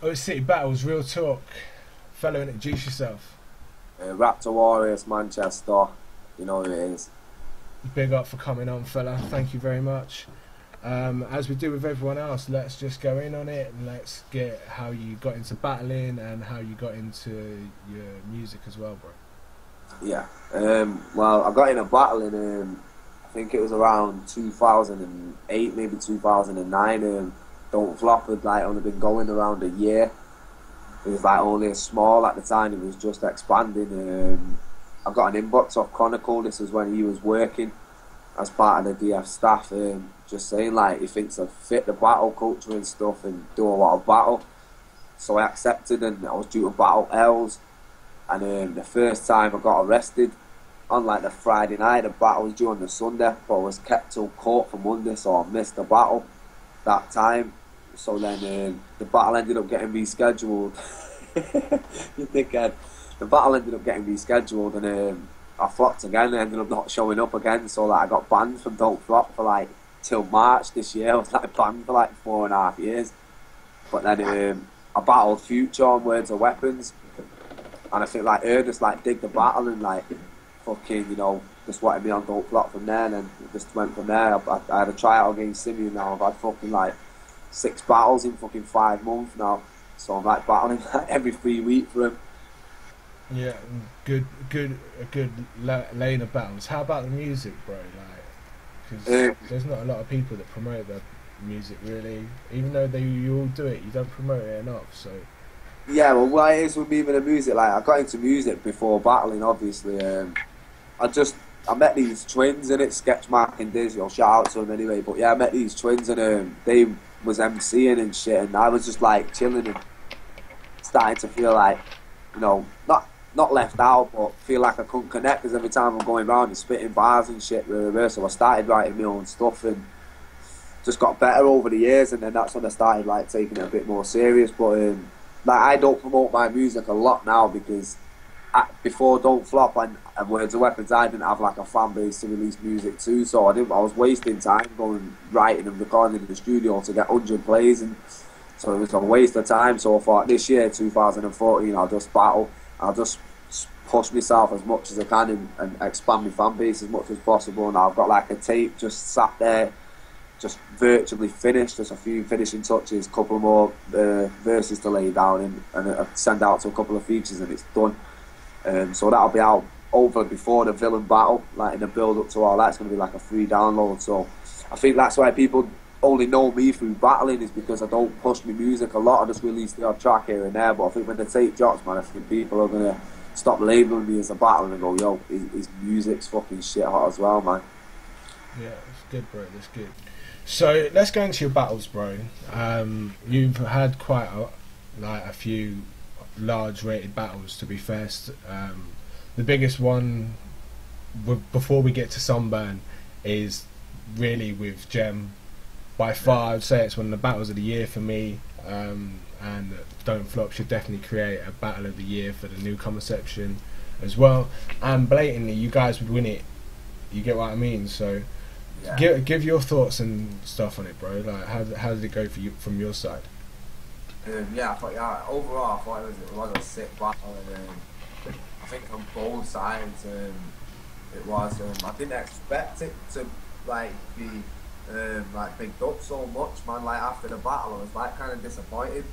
OilCityBattles, real talk. Fellow, introduce yourself. Raptor Warriors, Manchester. You know who it is. Big up for coming on, fella. Thank you very much. As we do with everyone else, let's just go in on it and let's get how you got into battling and how you got into your music as well, bro. Yeah. Well, I got in a battle in, I think it was around 2008, maybe 2009. Don't Flop had like only been going around a year. It was like only a small at the time. It was just expanding. I got an inbox off Chronicle. This was when he was working as part of the DF staff. Just saying like he thinks I fit the battle culture and stuff and do a lot of battle. So I accepted and I was due to battle Els. And the first time I got arrested on like the Friday night, the battle was due on the Sunday, but I was kept till court for Monday, so I missed the battle that time. So then the battle ended up getting rescheduled. You dickhead. The battle ended up getting rescheduled, and I flopped again. I ended up not showing up again, so like I got banned from Don't Flop for like till March this year. I was like banned for like 4.5 years. But then I battled Future on Words of Weapons, and I think like Ernest like dig the battle and like fucking just wanted me on Don't Flop from there, and then it just went from there. I had a tryout against Simeon now. I've had fucking like 6 battles in fucking 5 months now, so I'm like battling like every 3 weeks for him. Yeah, a good lane of battles. How about the music, bro? Like, because there's not a lot of people that promote the music really. Even though you all do it, you don't promote it enough. So Yeah, well, what it is with me with the music, like I got into music before battling, obviously. I met these twins in it, Sketchmark and Diz. Shout out to them anyway. But yeah, I met these twins and they was MCing and shit, and I was just like chilling and starting to feel like, not left out, but feel like I couldn't connect because every time I'm going around and spitting bars and shit. So I started writing my own stuff and just got better over the years, and then that's when I started like taking it a bit more serious. But like I don't promote my music a lot now because before Don't Flop and Words of Weapons, I didn't have like a fan base to release music to, so I was wasting time going writing and recording in the studio to get 100 plays, and so it was a waste of time. So I thought this year 2014 I'll just battle, I'll just push myself as much as I can and expand my fan base as much as possible. And I've got like a tape just sat there, just virtually finished, just a few finishing touches, couple more verses to lay down and send out to a couple of features, and it's done. So that'll be out over before the villain battle, like in the build up to all that. It's going to be like a free download. So I think that's why people only know me through battling, is because I don't push my music a lot. I just release the odd track here and there. But I think when the tape drops, man, I think people are going to stop labeling me as a battler and go, yo, his music's fucking shit hot as well, man. yeah, it's good, bro. That's good. So let's go into your battles, bro. You've had quite a few large rated battles, to be fair. The biggest one before we get to Sunburn is really with Gem. By far, I'd say it's one of the battles of the year for me, and Don't Flop should definitely create a battle of the year for the newcomer section as well, and blatantly you guys would win it. You get what I mean? So Yeah. give your thoughts and stuff on it, bro. Like how did it go for you from your side? Overall, I thought it was a sick battle, and I think on both sides, it was. I didn't expect it to like be like picked up so much, man. Like after the battle, I was like kind of disappointed.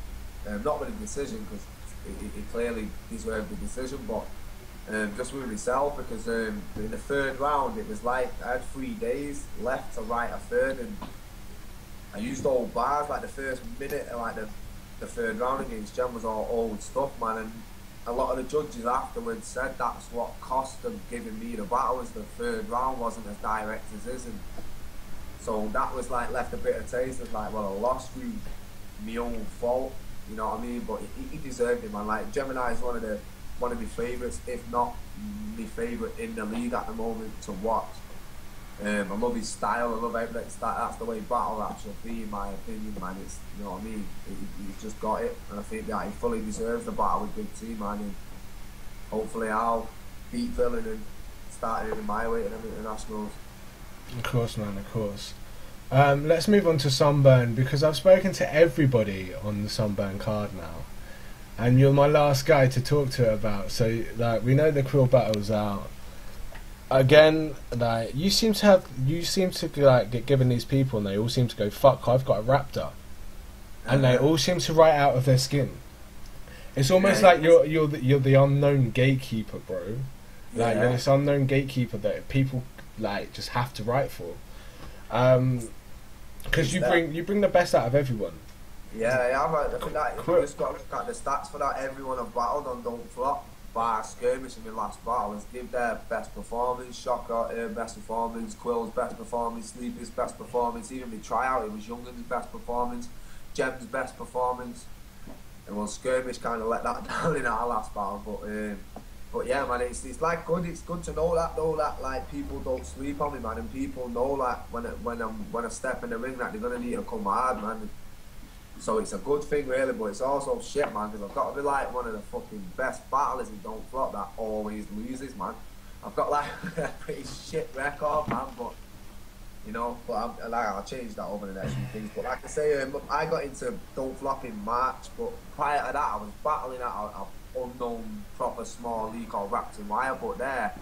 Not with the decision because it clearly deserved the decision, but just with myself because in the third round it was like I had 3 days left to write a third, and I used old bars like the first minute of like the third round against Jem was all old stuff, man, and a lot of the judges afterwards said that's what cost them giving me the battle, as the third round wasn't as direct as this, and so that was like left a bitter taste of like, well, I lost through my own fault, you know what I mean? But he deserved it, man. Like Gemini is one of my favourites, if not my favourite in the league at the moment to watch. I love his style. I love how that's the way battle rap should be, in my opinion, man. It's, you know what I mean. He's just got it, and I think that he fully deserves the battle with Big T, man. And hopefully, I'll beat Villain and start in my way to them internationals. Of course, man. Of course. Let's move on to Sunburn because I've spoken to everybody on the Sunburn card now, and you're my last guy to talk to about. So like we know the Quill battle's out again. Like you seem to like get given these people, and they all seem to go fuck. I've got a Raptor, and they all seem to write out of their skin. It's almost like you're the unknown gatekeeper, bro. Like you're this unknown gatekeeper that people like just have to write for. Because you bring the best out of everyone. Yeah, I think that you just got to look at the stats for that. Everyone I've battled on Don't Flop by skirmish in my last battle and give their best performance. Shocker, best performance. Quill's best performance. Sleepy's best performance. Even my tryout, it was Youngen's best performance. Gem's best performance. And well, skirmish kind of let that down in our last battle, but yeah, man, it's like good. It's good to know that though, that like people don't sleep on me, man, and people know like when I step in the ring, that they're gonna need to come hard, man. So it's a good thing, really, but it's also shit, man, because I've got to be like one of the fucking best battlers in Don't Flop that always loses, man. I've got like a pretty shit record, man, but you know, but I'll change that over the next few things. But like I say, I got into Don't Flop in March, but prior to that, I was battling at a unknown proper small league called Raptor Wire, but there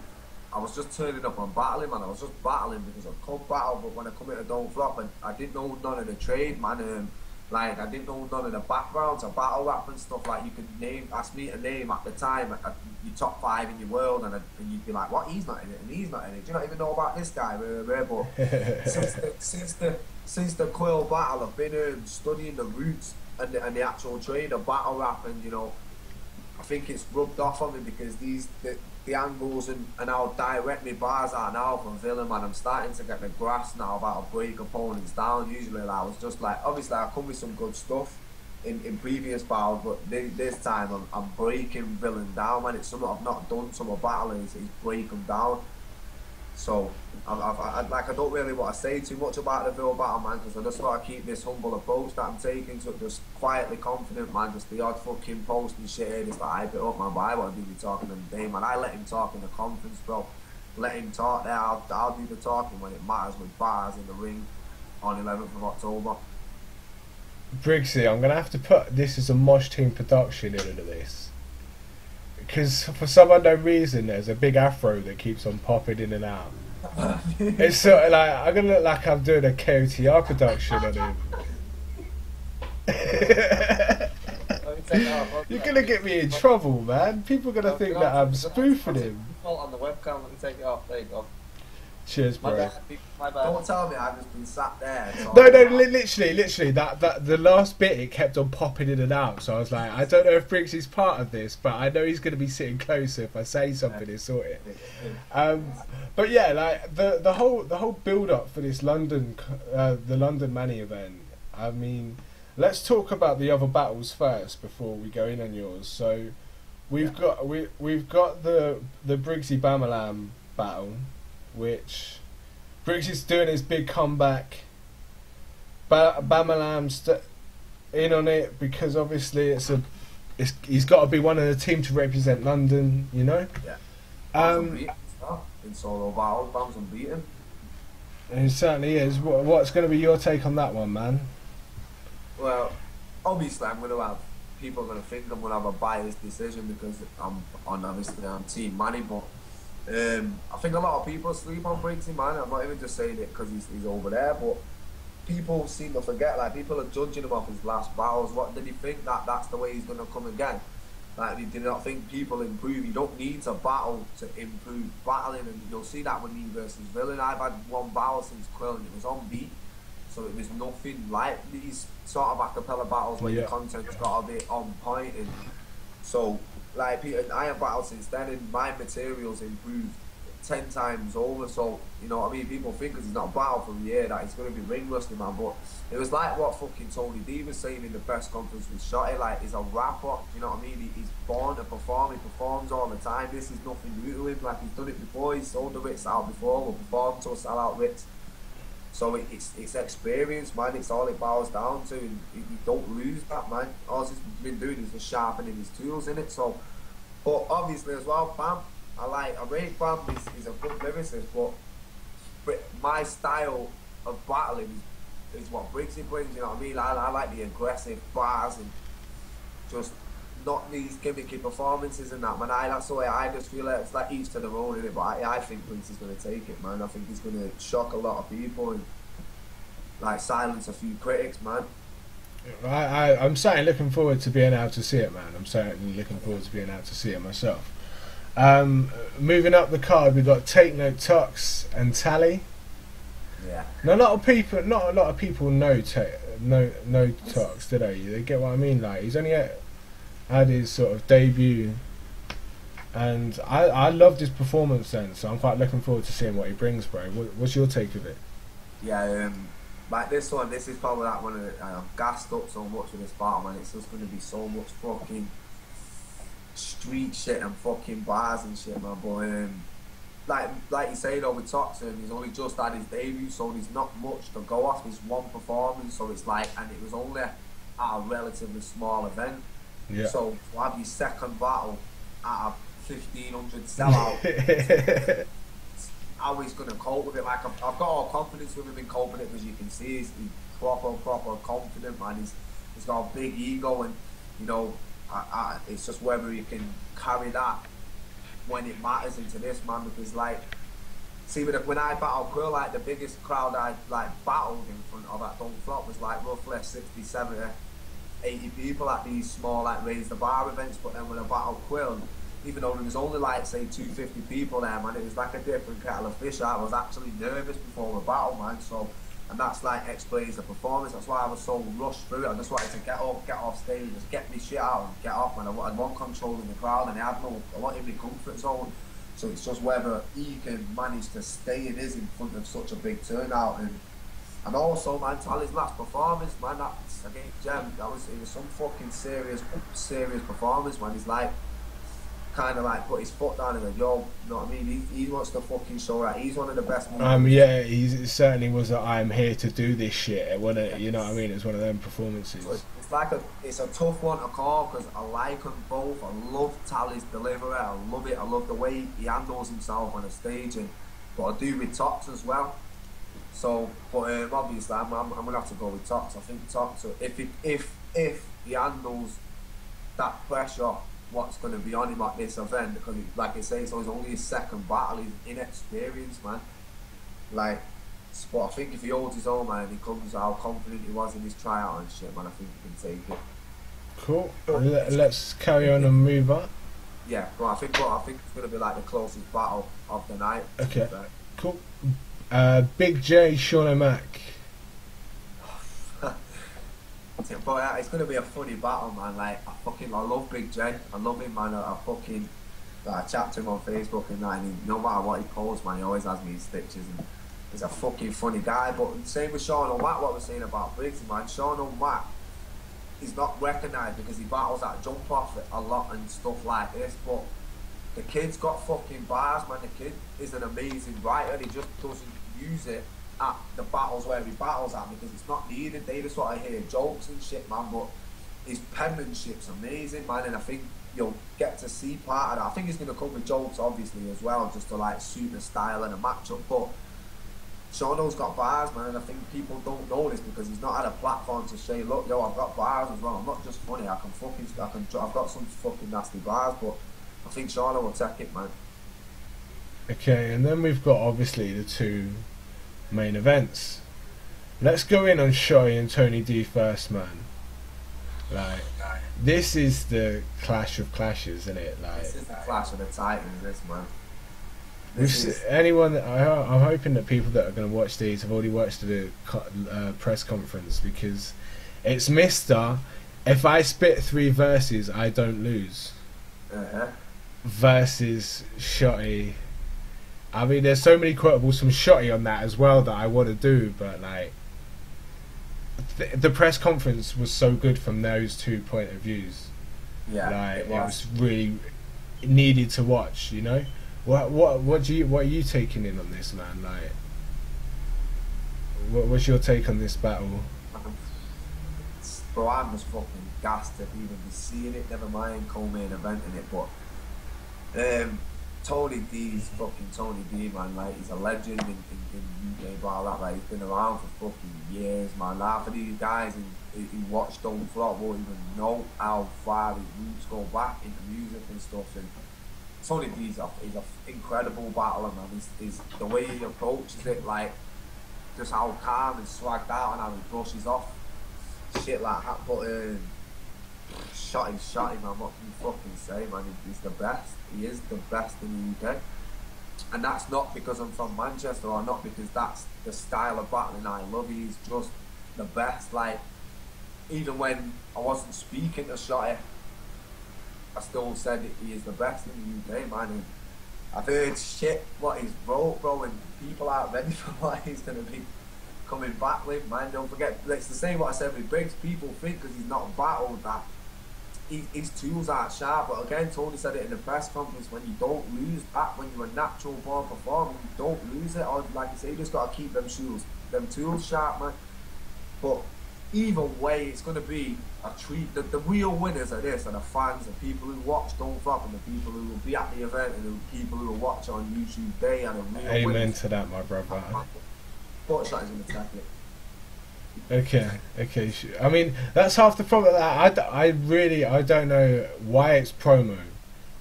I was just turning up and battling, man. I was just battling because I could battle, but when I come into Don't Flop, and I didn't know none of the trade, man. Like I didn't know none of the backgrounds of battle rap and stuff. Like you could ask me to name at the time your top 5 in your world, and you'd be like, what? He's not in it, and he's not in it. Do you not even know about this guy? But since the Quill battle, I've been studying the roots and the actual trade of battle rap, and you know, I think it's rubbed off on me because the angles and how direct my bars are now from Villain, man. I'm starting to get the grasp now about how break opponents down. Usually like, I was just like, obviously I come with some good stuff in previous battles, but this time I'm breaking Villain down, man. It's something I've not done, so my battle is break them down. So I don't really want to say too much about the Ville battle, man, because I just want to keep this humble approach that I'm taking to it, just quietly confident, man. Just the odd fucking post and shit here, just to hype it up, man. But I want to do the talking on the day, man. I let him talk in the conference, bro. Let him talk there. I'll do the talking when it matters with bars in the ring on 11th of October. Briggsy, I'm gonna have to put this as a Mosh Team production into this. Because for some unknown reason, there's a big afro that keeps on popping in and out. It's sort of like I'm gonna look like I'm doing a KOTR production on him. You're gonna get me in trouble, man. People are gonna think that I'm spoofing him. On the webcam, let me take it off. There you go. Cheers, bro. My bad. Don't tell me I've just been sat there. No, literally, that the last bit it kept on popping in and out. So I was like, I don't know if Briggsy's part of this, but I know he's going to be sitting closer if I say something to sort it. But yeah, like the whole build up for this the London Manny event. I mean, let's talk about the other battles first before we go in on yours. So we've got the Briggsy Bamalam battle, which Briggsy's doing his big comeback. Bamalam's in on it because obviously he's got to be one of the team to represent London, you know. Yeah. In solo battles, Bam's unbeaten. It certainly is. What's going to be your take on that one, man? Well, obviously I'm going to have people are going to think I'm going to have a biased decision because I'm Team Manny, but I think a lot of people sleep on Briggsy, man. I'm not even just saying it because he's over there, but people seem to forget, like, people are judging him off his last battles. What did he think that's the way he's going to come again? Like, he did not think people improve. You don't need to battle to improve battling, and you'll see that with me versus Villain. I've had one battle since Quill and it was on beat, so it was nothing like these sort of acapella battles where your content's got a bit on point, and so like I have battled since then and my materials improved 10 times over. So you know what I mean, people think because he's not battled for a year that he's going to be ring rusty, man, but it was like what fucking Tony D was saying in the press conference with Shotty, like, he's a rapper, you know what I mean, he's born to perform, he performs all the time. This is nothing new to him, like, he's done it before, he's sold the Ritz out before, or performed to a sell-out Ritz. So it's experience, man. It's all it boils down to, and you don't lose that, man. All he's been doing is just sharpening his tools in it. So, but obviously as well, Bam, I rate Bam. He's a good lyricist, but my style of battling is is what Briggsy brings. You know what I mean? I like the aggressive bars and just not these gimmicky performances and that, man. That's the way I just feel it. It's like each to their own, innit? But I think Prince is going to take it, man. I think he's going to shock a lot of people and like silence a few critics, man. I'm certainly looking forward to being able to see it, man. I'm certainly looking forward to being able to see it myself. Moving up the card, we've got Take No Tox and Tally. Yeah. Not a lot of people know No Tox, do they? They get what I mean? Like, he's only had his sort of debut, and I loved his performance then, so I'm quite looking forward to seeing what he brings, bro. What's your take of it? Yeah, like this is probably like one of the, I've gassed up so much with this battle, man. It's just going to be so much fucking street shit and fucking bars and shit, man. But like you say though, with Toxin, he's only just had his debut, so there's not much to go off. There's one performance, so it's like, and it was only at a relatively small event. Yeah. So to have your second battle at a 1,500 sellout, how he's going to cope with it. Like, I've got all confidence with him in coping it, because you can see he's proper confident, man. He's got a big ego, and you know, it's just whether he can carry that when it matters into this, man. Because like, see, when I battled Quill, like the biggest crowd I like battled in front of at Don't Flop was like roughly 60, 70, 80 people at these small like raise the bar events. But then when I battled Quill, even though there was only like say 250 people there, man, it was like a different kettle of fish. I was actually nervous before the battle, man. So, and that's like explains the performance. That's why I was so rushed through it. I just wanted to get off stage, just get me shit out and get off, man. I want control in the crowd, and I want him in comfort zone. So it's just whether he can manage to stay in his in front of such a big turnout, and also, man, Tally's last performance, man, that's against Gem. It was some fucking serious performance, man. He's like, kind of like put his foot down and said, yo, you know what I mean? He wants to fucking show that he's one of the best. Yeah, he certainly was a I'm here to do this shit. You know what I mean? It's one of them performances. So it's like it's a tough one to call, because I like them both. I love Tally's delivery. I love it. I love the way he handles himself on the stage, but I do with Tox as well. So, but obviously, I'm gonna have to go with Tox. I think Tox, if he handles that pressure, what's going to be on him at this event, because like I say, it's only his second battle. He's inexperienced, man. Like, but I think if he holds his own, man, and he comes how confident he was in his tryout and shit, man, I think he can take it. Cool. Let's carry on and move on. Yeah, well, I think it's going to be like the closest battle of the night. Okay. Cool. Big J, Sean O'Mac. But it's going to be a funny battle, man. Like, I love Big J. I love him, man. I chat to him on Facebook and that, and no matter what he posts, man, he always has me in stitches, and he's a fucking funny guy. But same with Sean O'Mac, what we're saying about Briggs, man. Sean O'Mac is not recognised because he battles at jump off a lot and stuff like this, but the kid's got fucking bars, man. The kid is an amazing writer. He just doesn't use it at the battles where he battles at, because it's not needed. They just want to hear jokes and shit, man. But his penmanship's amazing, man, and I think you'll get to see part of that. I think he's going to come with jokes, obviously, as well, just to like suit the style and a matchup. But Shauno's got bars, man, and I think people don't know this because he's not had a platform to say, look, yo, I've got bars as well. I'm not just funny. I've got some fucking nasty bars, but I think Shauno will take it, man. Okay, and then we've got obviously the two main events. Let's go in on Shotty and Tony D first, man. Like, this is the clash of clashes, isn't it? Like, this is the clash of the titans, this, man. I'm hoping that people that are going to watch these have already watched the press conference, because it's Mr. If I spit 3 verses, I don't lose. Versus Shotty. I mean, there's so many quotables from Shotty on that as well that I want to do, but like, the press conference was so good from those 2 point of views. Yeah, like it was really needed to watch. You know, what are you taking in on this, man? Like, what's your take on this battle? Bro, I'm just fucking gassed to even be seeing it. Never mind co-main event in it, but Tony D's fucking Tony D, man. Like, he's a legend in UK bar. Like, he's been around for fucking years, man. Half of these guys who watch Don't Flop won't even know how far his roots go back into music and stuff. And Tony D's he's an incredible battler, man. He's the way he approaches it, like, just how calm and swagged out and how he brushes off shit like that. But shot him, man. What can you fucking say, man? He's the best. He is the best in the UK. And that's not because I'm from Manchester, or not because that's the style of battling I love. He's just the best. Like, even when I wasn't speaking to Shotty, I still said he is the best in the UK, man. And I've heard shit what he's wrote, bro, and people aren't ready for what he's going to be coming back with, man. Don't forget, it's the same what I said with Briggs. People think because he's not battled that his tools aren't sharp, but again, Tony said it in the press conference, when you don't lose that, when you're a natural born performer, you don't lose it, or like you say, you just got to keep them tools sharp, man. But either way, it's going to be a treat. The real winners of this are the fans, the people who watch Don't Flop, and the people who will be at the event, and the people who will watch on YouTube. They are the real winners. Amen to that, my brother. But Shotty's going to attack it. Okay. I mean, that's half the problem. I don't know why it's promo.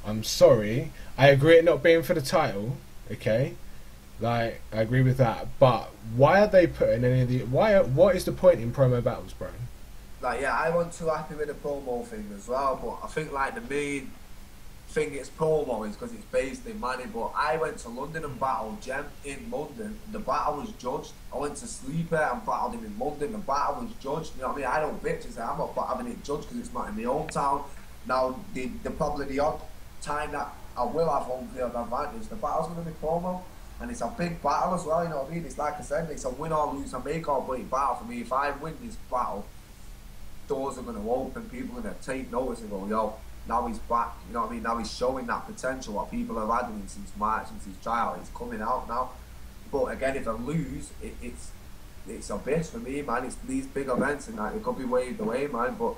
I'm sorry. I agree it not being for the title. Okay, like, I agree with that. But why are they putting any of the? What is the point in promo battles, bro? Like, yeah, I wasn't too happy with the promo thing as well. But I think, like, the main thing it's promo is because it's based in money. But I went to London and battled Jem in London. The battle was judged. I went to Sleeper and battled him in London. The battle was judged. You know what I mean? I don't bitch and say I'm not having it judged because it's not in my hometown. Now, the probably the odd time that I will have home field advantage, the battle's going to be promo. And it's a big battle as well, you know what I mean? It's like I said, it's a win or lose, a make or break battle for me. If I win this battle, doors are going to open, people are going to take notice and go, yo, now he's back, you know what I mean? Now he's showing that potential, what people have had in him since March, since his trial. It's coming out now. But again, if I lose, it's a bitch for me, man. It's these big events and that, it could be waved away, man. But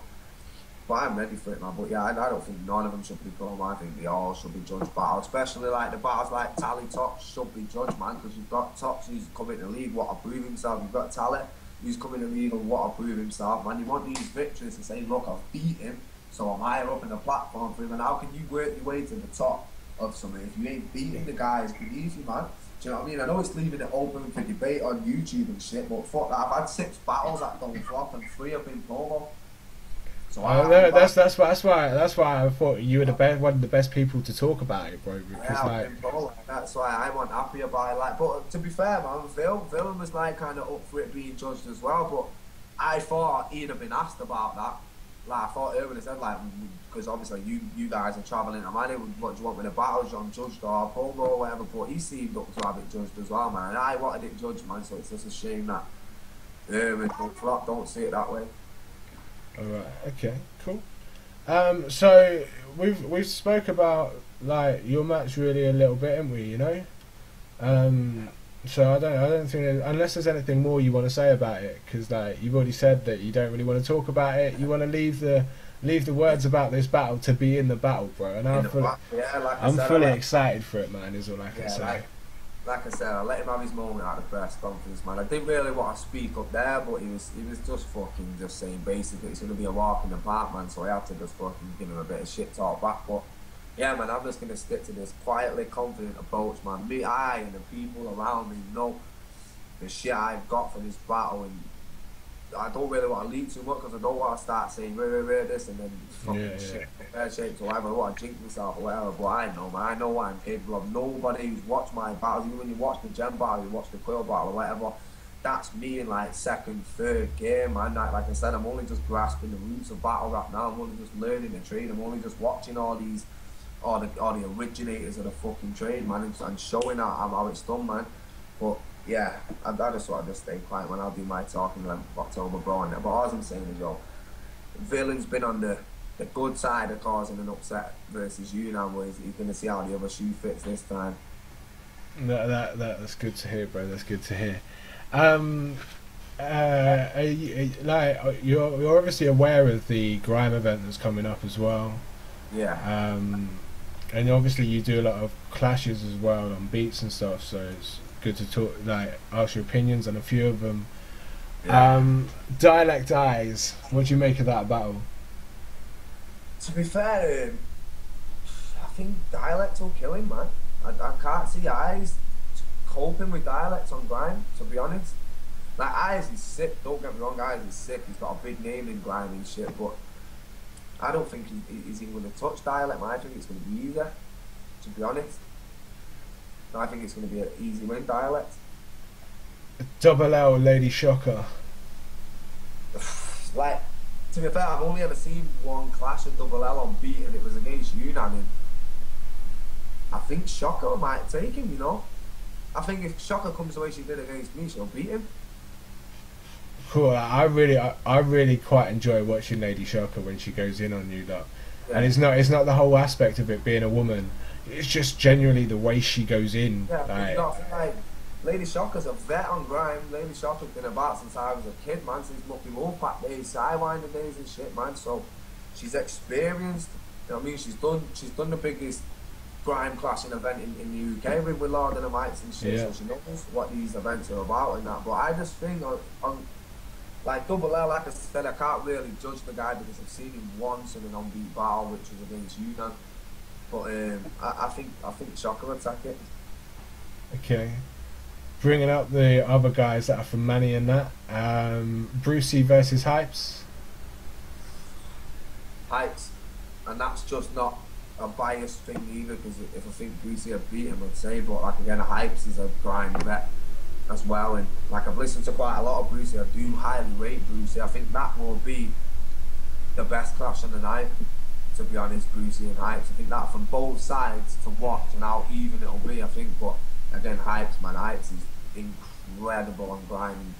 I'm ready for it, man. But yeah, I don't think none of them should be promo. I think they all should be judged battle, especially like the battles like Tally Tops should be judged, man. Because you've got Tops who's coming to the league, what to prove himself. You've got Tally who's coming to the league and what to prove himself, man. You want these victories to say, look, I've beat him, so I'm higher up in the platform for him. And how can you work your way to the top of something if you ain't beating the guys beneath you, man? Do you know what I mean? I know it's leaving it open for debate on YouTube and shit, but fuck that. I've had 6 battles that don't flop and 3 have been promo. So that's why I thought you were one of the best people to talk about it, bro. Because that's why I wasn't happy about it. Like, but to be fair, man, Villain was like kind of up for it being judged as well. But I thought he'd have been asked about that. Like, I thought Irwin had said, like, because obviously you guys are travelling to Manny, what do you want with the battles, John judged or promo or whatever, but he seemed up to have it judged as well, man. And I wanted it judged, man, so it's just a shame that Irwin don't see it that way. Alright, okay, cool. So we've spoke about, like, your match really a little bit, haven't we, you know? So I don't think unless there's anything more you want to say about it, because like you've already said that you don't really want to talk about it. You want to leave the words about this battle to be in the battle, bro. And I'm fully excited for it, man. Is all I can say. Like I said, I let him have his moment at the press conference, man. I didn't really want to speak up there, but he was just fucking just saying basically it's going to be a walk in the park, man. So I had to just fucking give him a bit of shit talk back, but. Yeah, man, I'm just going to stick to this quietly confident approach, man. I and the people around me know the shit I've got for this battle, and I don't really want to lead too much because I don't want to start saying this and then fucking shit, shapes or whatever. I want to jinx myself or whatever, but I know, man. I know what I'm capable of. Nobody who's watched my battles, even when you watch the Gem battle, you watch the Quill battle or whatever, that's me in like second, third game, man. Like I said, I'm only just grasping the roots of battle rap now. I'm only just learning the trade. I'm only just watching all the originators of the fucking trade, man, and showing how it's done, man. But yeah, I just want to just stay quiet, man. I'll do my talking in October, bro. And but all I'm saying is, yo, Villain's been on the good side of causing an upset versus you now, boys. He's going to see how the other shoe fits this time. That's good to hear, bro. That's good to hear. You're obviously aware of the Grime event that's coming up as well. Yeah. and obviously you do a lot of clashes as well on beats and stuff, so it's good to talk, like, ask your opinions on a few of them. Yeah. Dialect Eyes, what do you make of that battle? To be fair, I think dialects will kill him, man. I can't see Eyes coping with dialects on Grime, to be honest. Like, Eyes is sick, don't get me wrong, Eyes is sick, he's got a big name in Grime and shit, but I don't think he's even going to touch dialect, man. I think it's going to be easier, to be honest. I think it's going to be an easy win, dialect. Double L, Lady Shocker. Like, to be fair, I've only ever seen one clash of Double L on beat, and it was against Yunnan, and I think Shocker might take him, you know? I think if Shocker comes the way she did against me, she'll beat him. Cool. I really quite enjoy watching Lady Shocker when she goes in on you, lot. Yeah. And it's not the whole aspect of it being a woman. It's just genuinely the way she goes in. Yeah, Like, you know, like, Lady Shocker's a vet on Grime. Lady Shocker's been about since I was a kid, man, since Mucky Wolfpack days, Sidewinder days and shit, man. So she's experienced. You know what I mean? She's done the biggest Grime clashing event in the UK with Lord and the Mites and shit. Yeah. So she knows what these events are about and that. But I just think on like Double L, like I said, I can't really judge the guy because I've seen him once in an on-beat battle, which was against Yunnan. But I think Shocker will attack it. okay. Bringing up the other guys that are from Manny and that. Brucey versus Hypes. Heights, and that's just not a biased thing either, because if I think Brucey had beat him, I'd say, but like again, Hypes is a Grime vet as well, and like I've listened to quite a lot of Brucey. I do highly rate Brucey. I think that will be the best clash of the night, to be honest, Brucey and Hypes. I think that from both sides to watch and how even it'll be, I think, but again, Hypes, man, Hypes is incredible on Grime.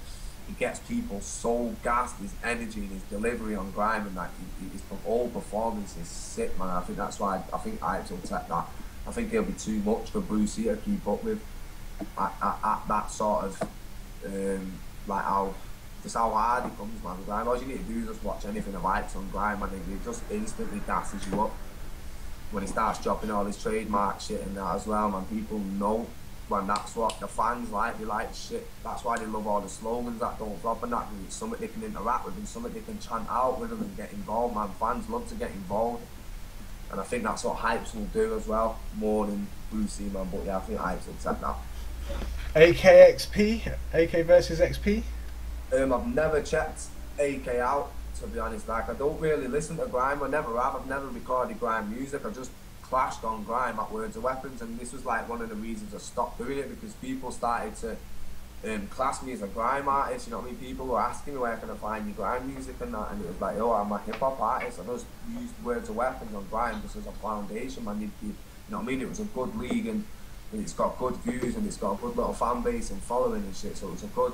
He gets people so gassed, his energy and his delivery on Grime, and that his whole performance is sick, man. I think that's why I think Hypes will take that. I think it'll be too much for Brucey to keep up with at that sort of like how hard he comes, man. Grime, all you need to do is just watch anything of Hypes on Grime, and it just instantly gasses you up when he starts dropping all his trademark shit and that as well, man. People know. Man, that's what the fans like. They like shit. That's why they love all the slogans that don't flop and that. It's something they can interact with and something they can chant out with them and get involved, man. Fans love to get involved, and I think that's what Hypes will do as well, more than Brucey, man. But yeah, I think Hypes will take that. AK versus XP. I've never checked AK out, to be honest. Like, I don't really listen to Grime. I never have. I've never recorded Grime music. I just clashed on Grime at Words of Weapons, and this was like one of the reasons I stopped doing it, because people started to class me as a Grime artist. You know what I mean? People were asking me where can I find your Grime music and that, and it was like, oh, I'm a hip hop artist. I just used Words of Weapons on Grime just as a foundation, man. You know what I mean? It was a good league, and it's got good views, and it's got a good little fan base and following and shit. So it was a good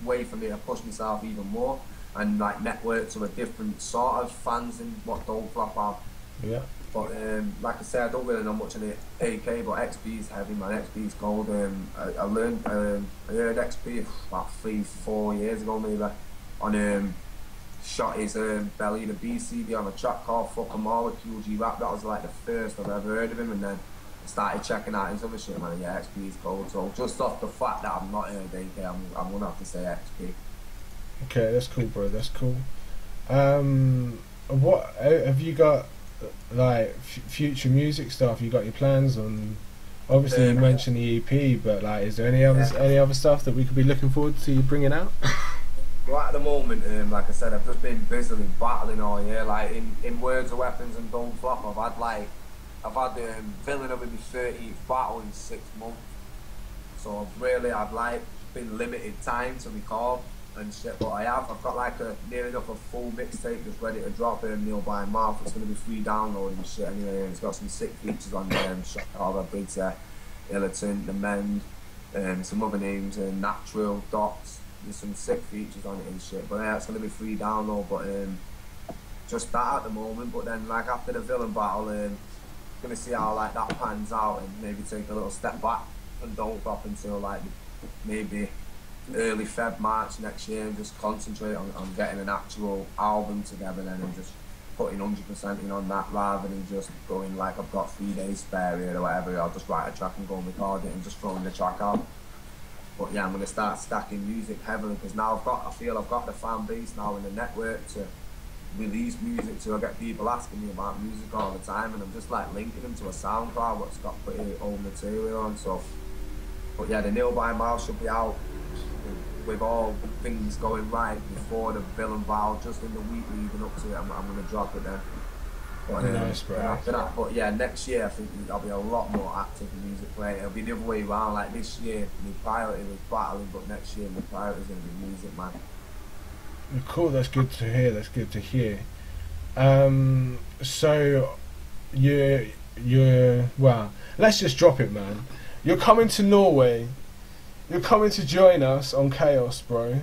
way for me to push myself even more and like network to a different sort of fans than what Don't Flop are. Yeah. But like I said, I don't really know much of the AK, but XP is heavy, man. XP is cold. I learned, I heard XP about 3-4 years ago maybe, on shot his Belly the BCD on a track called Fuck 'Em All with QG Rap. That was like the first I've ever heard of him, and then I started checking out his other shit, man. And yeah, XP is cold. So just off the fact that I've not heard AK, I'm gonna have to say XP. Okay, that's cool, bro. That's cool. What have you got? Like future music stuff, you got your plans on? Obviously, you mentioned the EP, but like, is there any other stuff that we could be looking forward to you bringing out? Well, at the moment, like I said, I've just been busily battling all year. Like in Words of Weapons and Don't Flop, I've had Villain of my 13th battle in 6 months. So I've like been limited time to record and shit, but I've got like near enough a full mixtape just ready to drop in Neil by Mouth. It's going to be free download and shit anyway, and it's got some sick features on there, Chicago, Briggs, Illiton, The Mend, some other names, Natural, Dots. There's some sick features on it and shit, but yeah, it's going to be free download, but just that at the moment. But then like after the Villain battle, going to see how like that pans out and maybe take a little step back and don't drop until like maybe early Feb, March next year, and just concentrate on getting an actual album together then, and just putting 100% in on that rather than just going like I've got 3 days spare here or whatever. I'll just write a track and go and record it and just throwing the track out. But yeah, I'm going to start stacking music heavily because now I feel I've got the fan base now in the network to release music to. I get people asking me about music all the time, and I'm just like linking them to a SoundCloud what's got pretty old material and stuff. But yeah, the Nil by Mile should be out with all things going right before the Bill and Val, just in the week leading up to it. I'm going to drop it then. But, nice, bro. After that, but yeah, next year I think I'll be a lot more active in music playing. It'll be the other way around. Like this year, my priority was battling, but next year my priority is going to be music, man. Cool, that's good to hear. That's good to hear. So you're well. Let's just drop it, man. You're coming to Norway. You're coming to join us on Chaos, bro.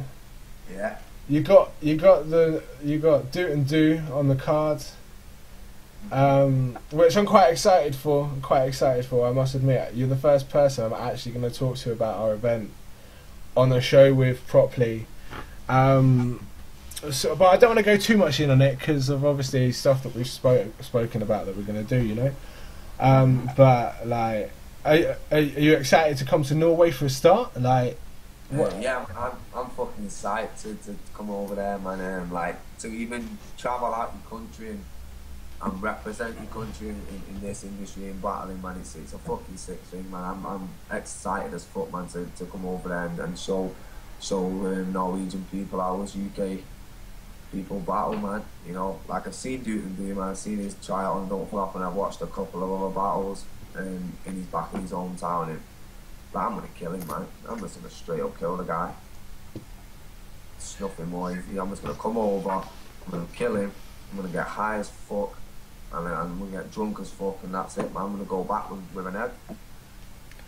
Yeah. You got Do and Do on the card, which I'm quite excited for. I must admit, you're the first person I'm actually going to talk to about our event on the show with properly. So, but I don't want to go too much in on it because of obviously stuff that we've spoken about that we're going to do, you know. But like, are you excited to come to Norway for a start? Like, what? Yeah, I'm fucking psyched to come over there, man. Like to even travel out your country and represent your country in this industry in battling, man. It's a fucking sick thing, man. I'm excited as fuck, man, to come over there and show Norwegian people how us UK people battle, man. You know, like I've seen Duke and Do, man. I've seen his try out on Don't Flop, and I've watched a couple of other battles in his back in his hometown. And like, I'm gonna kill him, man. I'm just gonna straight up kill the guy. It's nothing more easy. I'm just gonna come over. I'm gonna kill him. I'm gonna get high as fuck, and then I'm gonna get drunk as fuck, and that's it, man. I'm gonna go back with an head.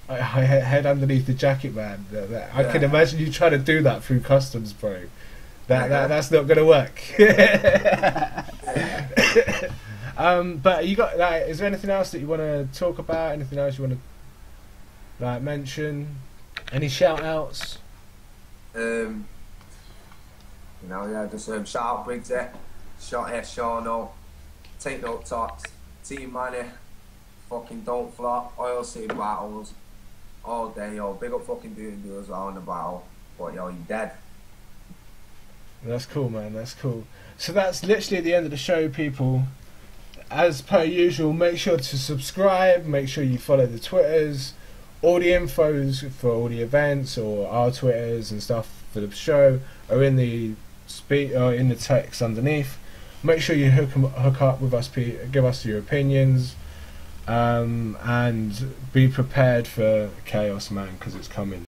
I head underneath the jacket, man. I can imagine you trying to do that through customs, bro. That's not gonna work. But you got like, is there anything else that you want to talk about? Anything else you want to like mention? Any shout outs? You know, yeah, just shout out Briggsy, shout out Shawno, Take No Talks, Team Money, fucking Don't Flop, OilCityBattles, all day, yo. Big up fucking doing deals on the battle, but yo, you dead. That's cool, man. That's cool. So that's literally the end of the show, people. As per usual, make sure to subscribe. Make sure you follow the Twitters, all the infos for all the events or our Twitters and stuff for the show are in the in the text underneath. Make sure you hook up with us, give us your opinions, and be prepared for chaos, man, because it's coming.